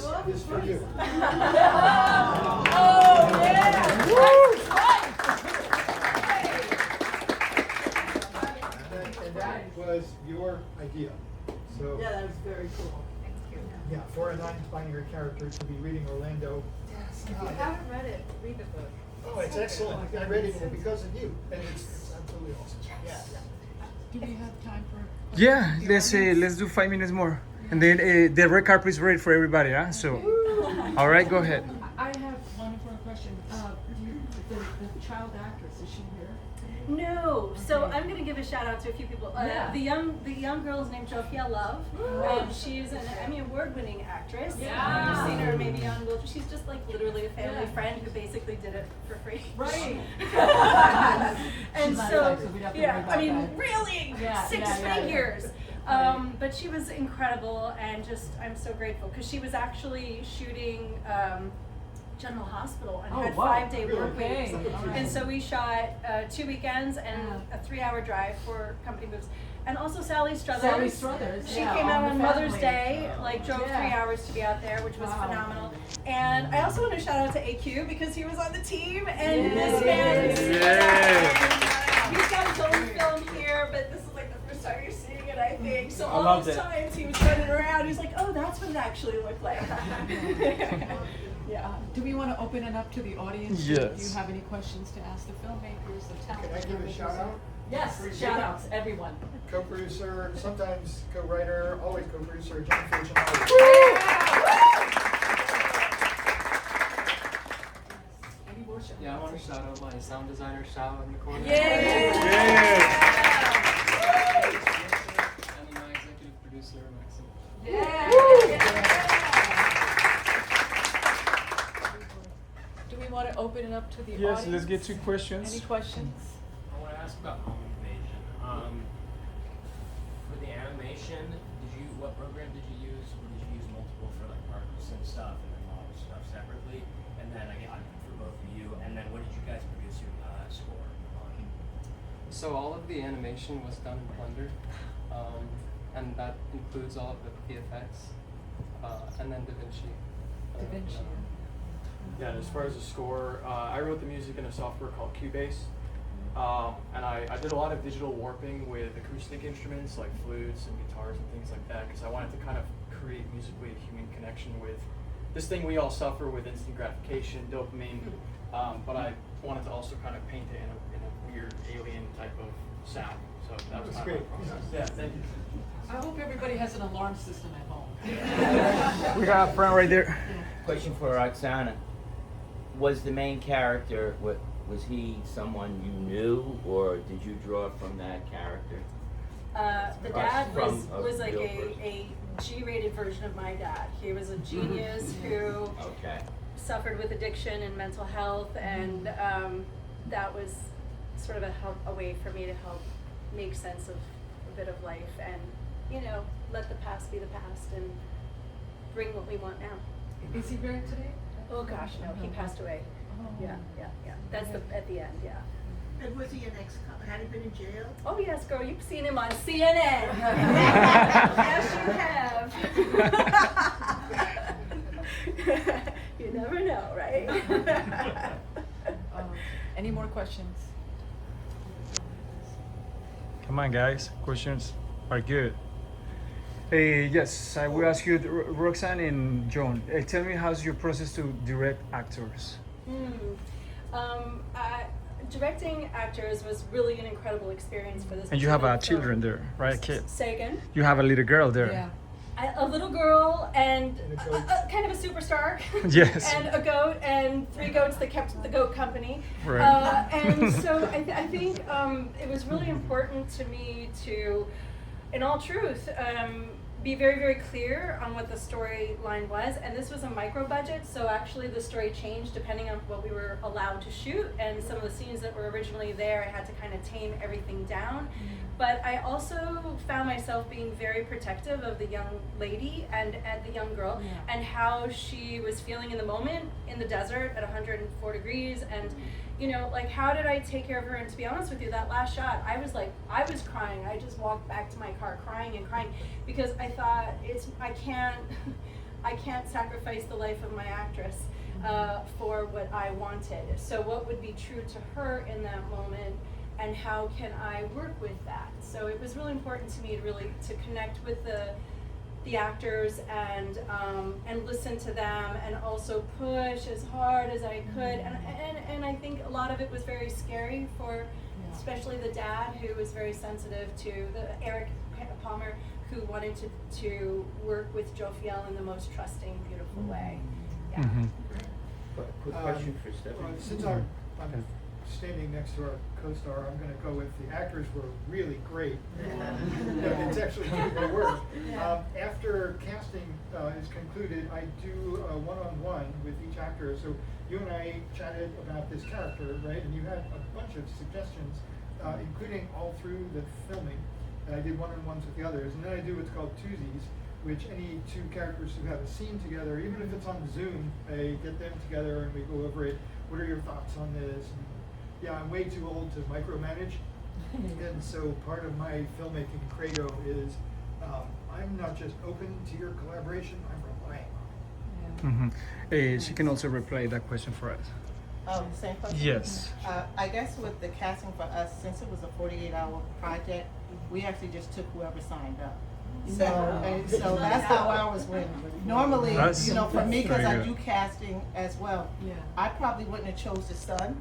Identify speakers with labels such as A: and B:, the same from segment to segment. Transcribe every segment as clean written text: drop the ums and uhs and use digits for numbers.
A: this is for you.
B: Oh, yeah! Woo!
A: And that was your idea. So
B: Yeah, that was very cool.
A: yeah, for a non-binary character to be reading Orlando.
C: If you haven't read it, read the book.
A: Oh, it's excellent. I read it because of you, and it's absolutely awesome. Yeah.
D: Do we have time for?
E: Yeah, let's do 5 minutes more, and then the red carpet is ready for everybody. Huh? So, all right, go ahead.
D: I have one more question. The child actress, is she here?
C: No, so
D: Okay.
C: I'm gonna give a shout out to a few people.
D: Yeah.
C: The young girl is named Sophia Love. She's an Emmy Award-winning actress.
D: Yeah.
C: You've seen her maybe on Will. She's just like literally a family
D: Yeah.
C: friend who basically did it for free.
D: Right.
C: And
D: She's not
C: so,
D: nice, so we'd have to worry
C: yeah,
D: about
C: I mean,
D: that.
C: really,
D: Yeah,
C: six
D: yeah.
C: figures.
D: Right.
C: But she was incredible, and just I'm so grateful because she was actually shooting General Hospital and
D: Oh,
C: had
D: wow.
C: 5-day work
D: Okay.
C: weeks.
D: All right.
C: And so we shot 2 weekends and
D: Yeah.
C: a 3-hour drive for company moves. And also Sally Struthers.
D: Sally Struthers,
C: She
D: yeah,
C: came out
D: on
C: on
D: the
C: Mother's
D: family.
C: Day, like drove
D: Yeah.
C: 3 hours to be out there, which was
D: Wow.
C: phenomenal. And I also want to shout out to AQ because he was on the team, and this
D: Yay.
C: man is
E: Yay.
C: he's got his own film here, but this is like the first time you're seeing it, I think. So all
E: loved
C: those
E: it.
C: times he was running around, he's like, oh, that's what it actually looked like. Yeah.
D: Do we want to open it up to the audience?
E: Yes.
D: Do you have any questions to ask the filmmakers, the talent?
A: Can I give a shout out?
D: Yes, shout outs, everyone.
A: Co-producer, sometimes co-writer, always co-producer, John Fujimori.
D: Any more shout
F: Yeah, I want to shout out my sound designer, Shao, in the corner.
C: Yay!
F: And my executive producer, Maxim.
D: Do we want to open it up to the
E: Yes,
D: audience?
E: let's get to questions.
D: Any questions?
G: I want to ask about home invasion. For the animation, what program did you use, or did you use multiple for like Parkinson stuff and then model stuff separately? And then again, for both of you, and then what did you guys produce your score on?
F: So all of the animation was done in Blender, and that includes all of the VFX, and then DaVinci.
D: DaVinci.
H: Yeah, and as far as the score, I wrote the music in a software called Cubase. And I did a lot of digital warping with acoustic instruments like flutes and guitars and things like that because I wanted to kind of create musically a human connection with this thing we all suffer with instant gratification, dopamine, but I wanted to also kind of paint it in a weird alien type of sound. So that was
A: That's
H: kind of
A: great.
H: my process. Yeah, thank you.
D: I hope everybody has an alarm system at home.
E: We got a friend right there.
I: Question for Oksana. Was the main character, was he someone you knew, or did you draw from that character?
C: The dad was
I: From a
C: like
I: real
C: a G-rated version of my dad. He was a genius who
I: Okay.
C: suffered with addiction and mental health, and that was sort of a way for me to help make sense of a bit of life and, let the past be the past and bring what we want now.
D: Is he buried today?
C: Oh gosh, no, he passed away.
D: Oh.
C: Yeah. That's at the end, yeah.
B: And was he an ex-cop? Had he been in jail?
C: Oh yes, girl, you've seen him on CNN. Yes, you have. You never know, right?
D: Any more questions?
E: Come on, guys. Questions are good. Yes, I will ask you, Roxanne and John. Tell me, how's your process to direct actors?
C: Directing actors was really an incredible experience for this.
E: And you have
C: particular
E: children
C: film.
E: there, right? Kid.
C: Say again?
E: You have a little girl there.
D: Yeah.
C: A little girl and
A: And a goat.
C: kind of a superstar.
E: Yes.
C: And a goat and 3 goats that kept the goat company.
E: Right.
C: And so I think it was really important to me to, in all truth, be very, very clear on what the storyline was. And this was a micro budget, so actually the story changed depending on what we were allowed to shoot. And some of the scenes that were originally there, I had to kind of tame everything down. But I also found myself being very protective of the young lady and the young girl,
D: Yeah.
C: and how she was feeling in the moment in the desert at 104 degrees. And like, how did I take care of her? And to be honest with you, that last shot, I was crying. I just walked back to my car crying and crying because I thought I I can't sacrifice the life of my actress for what I wanted. So what would be true to her in that moment, and how can I work with that? So it was really important to me to connect with the actors and listen to them, and also push as hard as I could. And I think a lot of it was very scary for especially the dad, who was very sensitive to Eric Palmer, who wanted to work with Jophiel in the most trusting, beautiful way. Yeah.
I: Quick question for Stephanie.
A: Since I'm standing next to our co-star, I'm going to go with the actors were really great. It's actually good work. After casting is concluded, I do a one-on-one with each actor. So you and I chatted about this character, right? And you had a bunch of suggestions, including all through the filming. And I did one-on-ones with the others. And then I do what's called twosies, which any two characters who have a scene together, even if it's on Zoom, I get them together and we go over it. What are your thoughts on this? And yeah, I'm way too old to micromanage. And so part of my filmmaking credo is I'm not just open to your collaboration, I'm relying on it.
E: She can also reply that question for us.
J: Same question?
E: Yes.
J: I guess with the casting for us, since it was a 48-hour project, we actually just took whoever signed up. So that's how ours went. Normally, for me, because I do casting as well, I probably wouldn't have chose the son,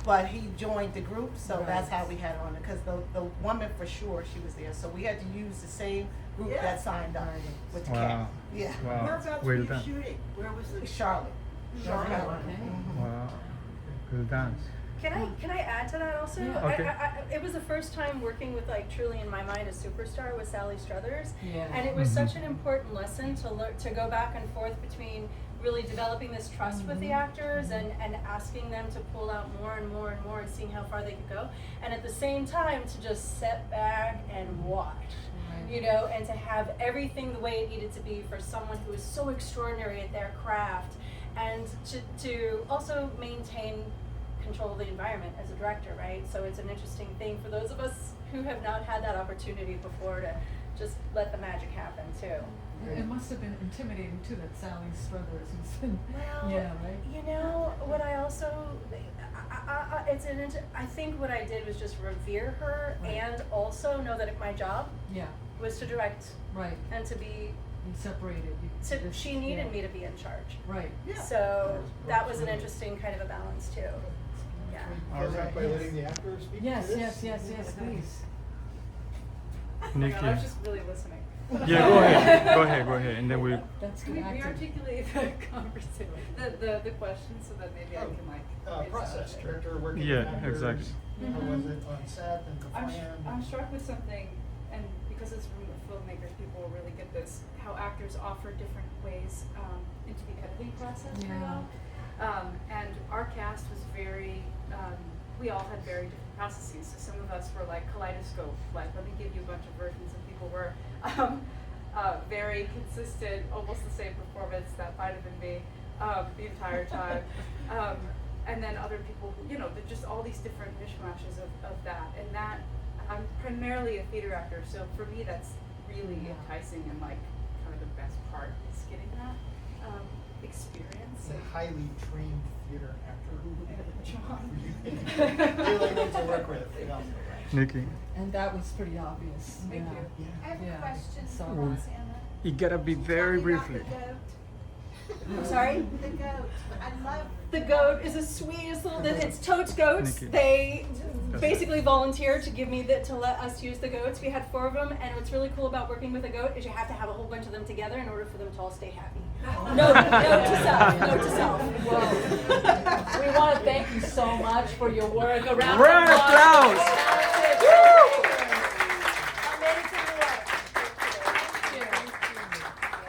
J: but he joined the group, so that's how we had on it. Because the woman for sure, she was there, so we had to use the same group that signed up with the cast. Yeah.
E: Wow.
B: Whereabouts
E: Well
B: were you
E: done.
B: shooting? Where was the
J: Charlotte.
B: Charlotte?
E: Wow. Well done.
C: Can I add to that also?
D: Yeah.
E: Okay.
C: It was the first time working with, like, truly in my mind a superstar with Sally Struthers,
D: Yeah.
C: and it was such an important lesson to go back and forth between really developing this trust with the actors and asking them to pull out more and more and more and seeing how far they could go, and at the same time to just sit back and watch. And to have everything the way it needed to be for someone who is so extraordinary at their craft, and to also maintain control of the environment as a director, right? So it's an interesting thing for those of us who have not had that opportunity before to just let the magic happen too.
D: It must have been intimidating too, that Sally Struthers has been,
C: Well, what I also, I think what I did was just revere her and also know that my job was to direct and to be,
D: you separated.
C: she needed me to be in charge.
D: Right.
C: So that was an interesting kind of a balance too. Yeah.
A: Close out by letting the actors speak to
D: Yes,
A: this?
D: yes, please.
E: Nikki.
C: I was just really listening.
E: Yeah, go ahead, and then we.
D: That's
K: Can
D: good
K: we
D: acting.
K: articulate the conversation, the question, so that maybe I can like.
A: Process, director working
E: Yeah,
A: with actors.
E: exactly.
A: How was it on set and the plan?
K: I'm struck with something, and because it's from the filmmakers, people will really get this, how actors offer different ways into the editing process for them. And our cast was very, we all had very different processes. So some of us were like kaleidoscope, like let me give you a bunch of versions, and people were very consistent, almost the same performance that might have been me the entire time. And then other people, just all these different mishmashes of that. And that, I'm primarily a theater actor, so for me that's really enticing and like kind of the best part is getting that experience.
A: A highly trained theater actor.
K: John.
A: Really good to work with.
E: Nikki.
D: And that was pretty obvious.
K: Thank you.
B: I have
D: Yeah.
B: a question
D: So-
B: for Rosanna.
E: You gotta be very
B: Tell me about
E: briefly.
B: the goat.
C: I'm sorry?
B: The goat. I love
C: The goat is the sweetest little. It's Totes goats.
E: Nikki.
C: They basically volunteered to give me to let us use the goats. We had 4 of them, and what's really cool about working with a goat is you have to have a whole bunch of them together in order for them to all stay happy. No to self. No to self.
D: We want to thank you so much for your work around
E: Round of
D: the clock.
E: applause.